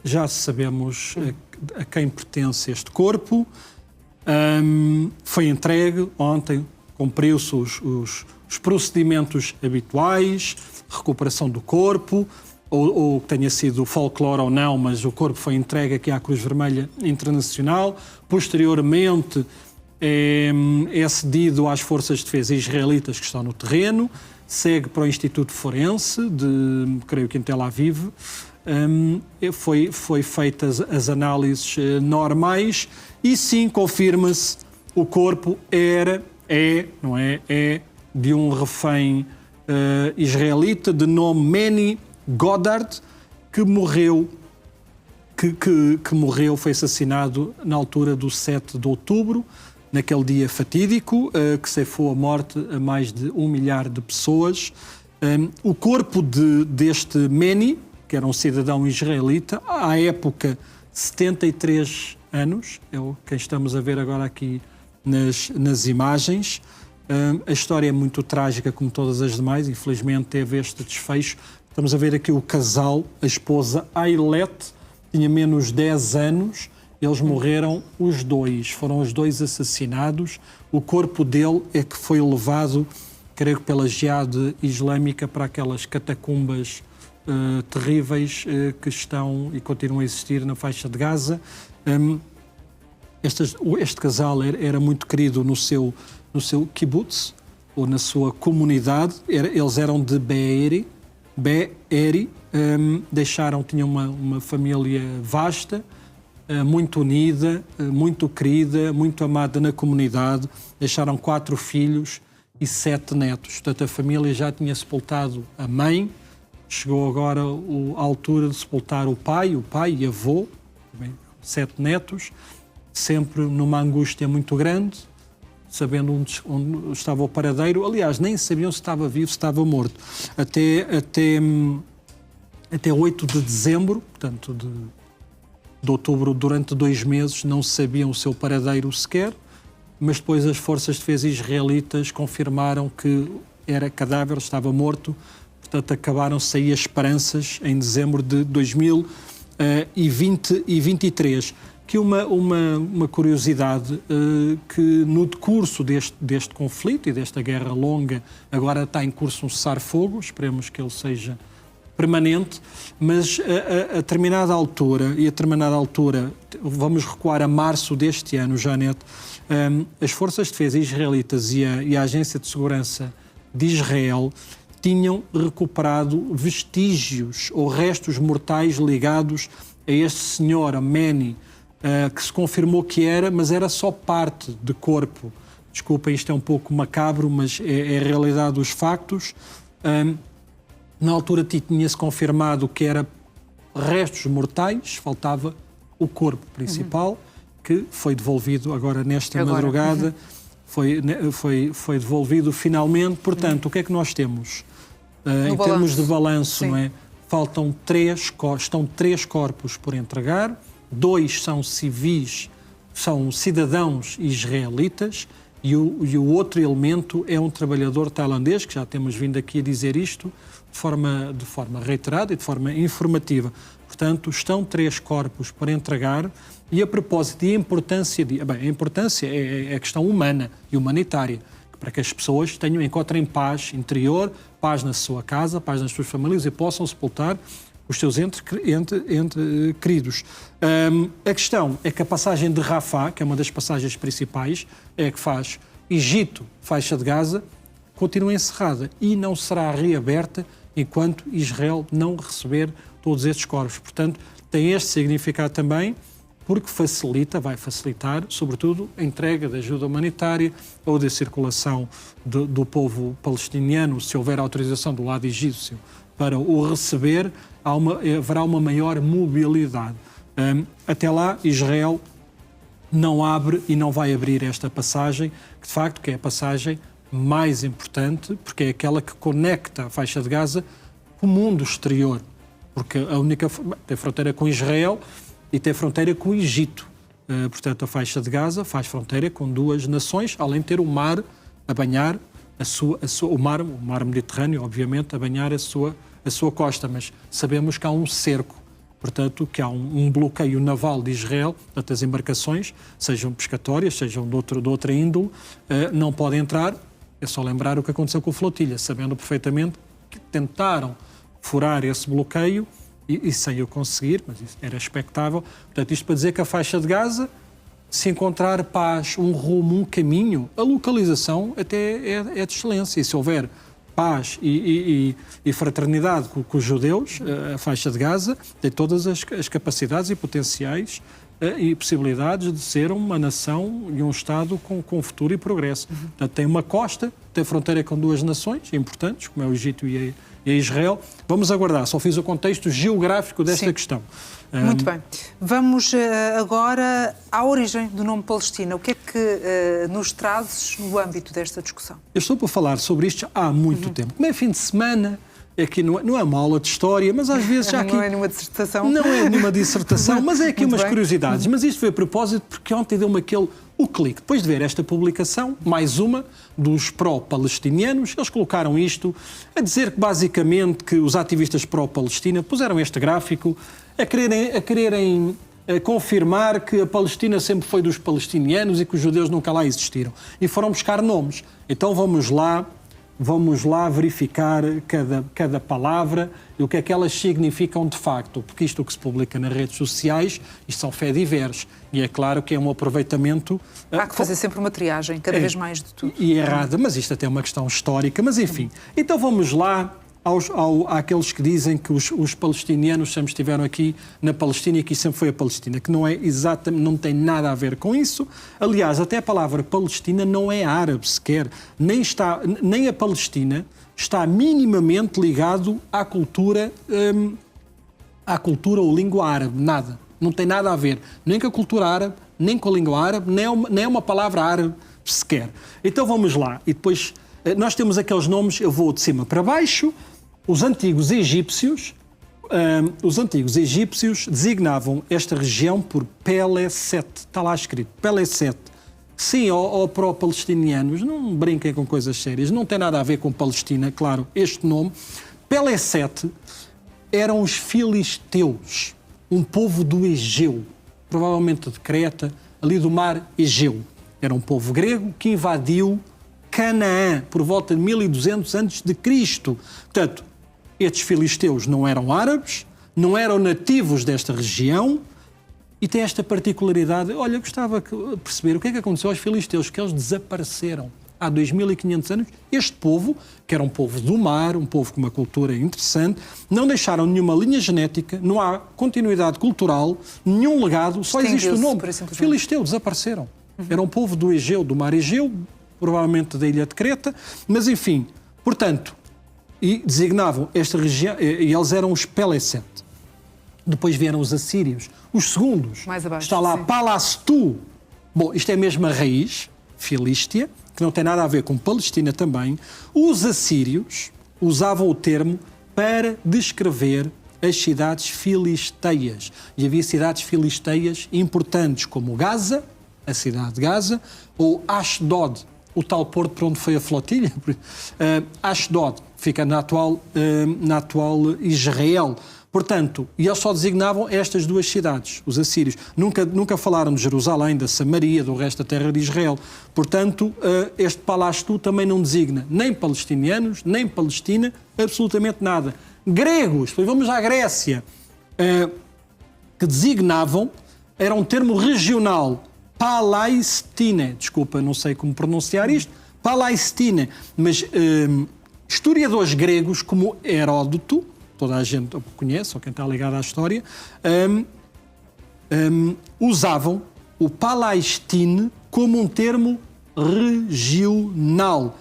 já sabemos a quem pertence este corpo. Foi entregue ontem, cumpriu-se os procedimentos habituais, recuperação do corpo, ou que tenha sido folclore ou não, mas o corpo foi entregue aqui à Cruz Vermelha Internacional. Posteriormente é cedido às forças de defesa israelitas que estão no terreno, segue para o Instituto Forense, creio que em Tel Aviv. Foi feitas as análises normais e sim, confirma-se, o corpo é de um refém israelita de nome Meni Goddard, que morreu, foi assassinado na altura do 7 de outubro, naquele dia fatídico, que ceifou a morte a mais de 1 milhar de pessoas. O corpo deste Meni, que era um cidadão israelita, à época 73 anos, é o que estamos a ver agora aqui nas imagens. A história é muito trágica, como todas as demais, infelizmente teve este desfecho. Estamos a ver aqui o casal, a esposa Ailet, tinha menos 10 anos, eles morreram os dois, foram os dois assassinados. O corpo dele é que foi levado, creio que pela Jihad Islâmica, para aquelas catacumbas terríveis que estão e continuam a existir na faixa de Gaza. Este casal era muito querido no seu kibbutz, ou na sua comunidade. Eles eram de Be'eri, tinham uma família vasta, muito unida, muito querida, muito amada na comunidade. Deixaram 4 filhos e 7 netos. Portanto, a família já tinha sepultado a mãe. Chegou agora a altura de sepultar o pai e avô, 7 netos, sempre numa angústia muito grande, sabendo onde estava o paradeiro. Aliás, nem sabiam se estava vivo, se estava morto. Até 8 de dezembro, portanto, de outubro, durante 2 meses, não sabiam o seu paradeiro sequer, mas depois as forças de defesa israelitas confirmaram que era cadáver, estava morto. Portanto, acabaram-se aí as esperanças em dezembro de 2023. Que uma curiosidade, que no decurso deste conflito e desta guerra longa, agora está em curso um cessar-fogo, esperemos que ele seja permanente, mas a determinada altura, vamos recuar a março deste ano, Janete, as forças de defesa israelitas e a Agência de Segurança de Israel tinham recuperado vestígios ou restos mortais ligados a este senhor, a Meni, que se confirmou que mas era só parte de corpo. Desculpem, isto é um pouco macabro, mas é a realidade dos factos. Na altura tinha-se confirmado que era restos mortais, faltava o corpo principal, que foi devolvido agora nesta madrugada, foi devolvido finalmente. Portanto, o que é que nós temos? Em termos de balanço, não é? Estão 3 corpos por entregar, 2 são civis, são cidadãos israelitas, e o outro elemento é um trabalhador tailandês, que já temos vindo aqui a dizer isto de forma reiterada e de forma informativa. Portanto, estão 3 corpos para entregar. E a propósito e a importância a importância é a questão humana e humanitária, para que as pessoas encontrem paz interior, paz na sua casa, paz nas suas famílias e possam sepultar os seus entes queridos. A questão é que a passagem de Rafah, que é uma das passagens principais, é a que faz Egito, faixa de Gaza, continua encerrada e não será reaberta enquanto Israel não receber todos estes corpos. Portanto, tem este significado também, porque vai facilitar, sobretudo, a entrega de ajuda humanitária ou da circulação do povo palestiniano, se houver autorização do lado egípcio para o receber, haverá uma maior mobilidade. Até lá, Israel não abre e não vai abrir esta passagem, que de facto é a passagem mais importante, porque é aquela que conecta a faixa de Gaza com o mundo exterior, porque tem fronteira com Israel e tem fronteira com o Egito. Portanto, a faixa de Gaza faz fronteira com 2 nações, além de ter o mar a banhar o mar Mediterrâneo, obviamente, a banhar a sua costa, mas sabemos que há um cerco. portanto, que há um bloqueio naval de Israel, portanto, as embarcações, sejam pescatórias, sejam de outra índole, não podem entrar. É só lembrar o que aconteceu com a flotilha, sabendo perfeitamente que tentaram furar esse bloqueio e sem o conseguir, mas isso era expectável. Portanto, isto para dizer que a faixa de Gaza, se encontrar paz, um rumo, um caminho, a localização até é de excelência. E se houver paz e fraternidade com os judeus, a faixa de Gaza tem todas as capacidades e potenciais e possibilidades de ser uma nação e um Estado com futuro e progresso. Portanto, tem uma costa, tem fronteira com duas nações importantes, como é o Egito e Israel. Vamos aguardar, só fiz o contexto geográfico desta questão. Muito bem. Vamos agora à origem do nome Palestina. O que é que nos trazes no âmbito desta discussão? Eu estou para falar sobre isto há muito tempo. Como é fim de semana, aqui não é uma aula de história, mas às vezes já aqui... Não é nenhuma dissertação. Não é nenhuma dissertação, mas é aqui Muito umas bem. curiosidades. Mas isto foi a propósito porque ontem deu-me o clique. Depois de ver esta publicação, mais uma, dos pró-palestinianos, eles colocaram isto a dizer que basicamente que os ativistas pró-Palestina puseram este gráfico a quererem confirmar que a Palestina sempre foi dos palestinianos e que os judeus nunca lá existiram. E foram buscar nomes. Então vamos lá verificar cada palavra e o que é que elas significam de facto, porque isto que se publica nas redes sociais, isto são fé-diversos, e é claro que é um aproveitamento... Há que fazer sempre uma triagem, cada vez mais de tudo. E errada, mas isto até é uma questão histórica, mas enfim. Então vamos lá àqueles que dizem que os palestinianos sempre estiveram aqui na Palestina e que sempre foi a Palestina, que não é exatamente, não tem nada a ver com isso. Aliás, até a palavra Palestina não é árabe sequer, nem a Palestina está minimamente ligado à cultura ou língua árabe, nada. Não tem nada a ver, nem com a cultura árabe, nem com a língua árabe, nem é uma palavra árabe sequer. Então vamos lá, e depois nós temos aqueles nomes, eu vou de cima para baixo. Os antigos egípcios designavam esta região por Peleset. Está lá escrito, Peleset. Sim, ou pró-palestinianos, não brinquem com coisas sérias, não tem nada a ver com Palestina, claro, este nome. Peleset eram os filisteus, um povo do Egeu, provavelmente de Creta, ali do mar Egeu. Era um povo grego que invadiu Canaã por volta de 1200 a.C. Portanto, estes filisteus não eram árabes, não eram nativos desta região e têm esta particularidade. Olha, gostava de perceber o que é que aconteceu aos filisteus, que eles desapareceram há 2500 anos. Este povo, que era um povo do mar, um povo com uma cultura interessante, não deixaram nenhuma linha genética, não há continuidade cultural, nenhum legado, só existe o nome. Filisteu, desapareceram. Era um povo do Egeu, do mar Egeu, provavelmente da ilha de Creta, mas enfim, portanto, e designavam esta região, e eles eram os Peleset. Depois vieram os assírios, os segundos. Mais abaixo, está lá sim. Palastu. Bom, isto é a mesma raiz, Filístia, que não tem nada a ver com Palestina também. Os assírios usavam o termo para descrever as cidades filisteias. E havia cidades filisteias importantes, como Gaza, a cidade de Gaza, ou Ashdod, o tal porto por onde foi a flotilha. Ashdod fica na atual Israel. Portanto, e eles só designavam estas duas cidades, os assírios. Nunca falaram de Jerusalém, da Samaria, do resto da terra de Israel. Portanto, este Palastu também não designa nem palestinianos, nem Palestina, absolutamente nada. Gregos, vamos à Grécia, que designavam, era um termo regional, Palaestine, desculpa, não sei como pronunciar isto, Palaestine, mas historiadores gregos como Heródoto, toda a gente conhece, ou quem está ligado à história, usavam o Palaestine como um termo regional.